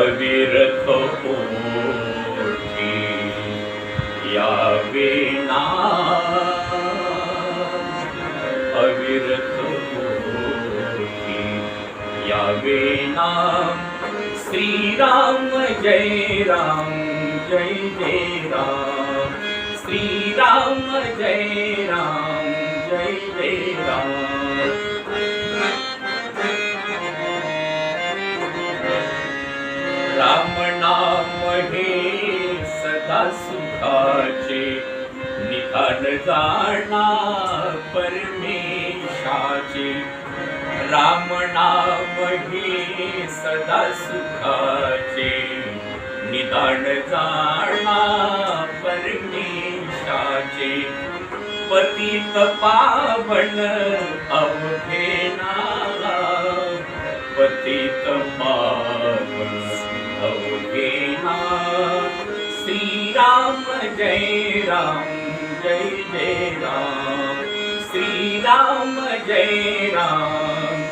अविरत ओठी यावे नाम, अविरत ओठी यावे नाम। श्री राम जय राम, जय जय राम। श्री राम जय राम, जय जय राम। राम नाम हे सदा सुखाचे, निधान जाणा परमेशाचे। राम नाम हे सदा सुखाचे, निदान जाणा परमेशाचे। पतित पावन अवघे नाम, पतित पावन अवघे नाम। श्री राम जय राम, जय जय राम। श्री राम जय राम,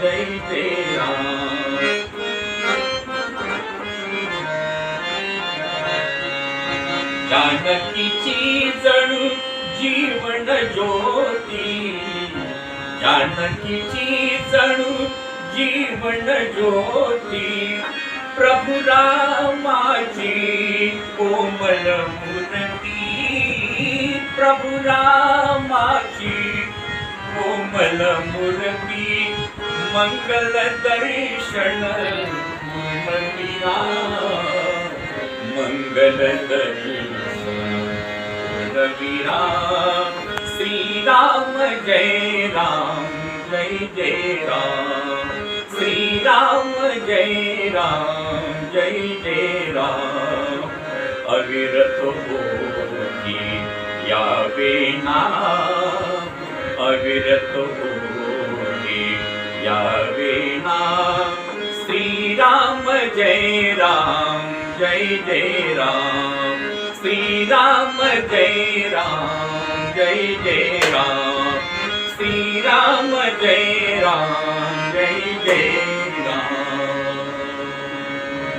जय जय राम। जानकीची जणू जीवन ज्योती, जानकीची जणू जीवन ज्योती। प्रभु रामाची कोमल मूर्ती, प्रभु रामाची कोमल मूर्ती। मंगल दर्शन पूर्णविरा, मंगल दर्शन पूर्णविरा। श्री राम जय राम, जय जय राम। श्री राम जय राम, जय जय राम। अविरत ओठी यावे नाम, अविरत ओठी यावे नाम। श्री राम जय राम, जय जय राम। श्री राम जय राम, जय जय राम। श्री राम जय राम, जय जय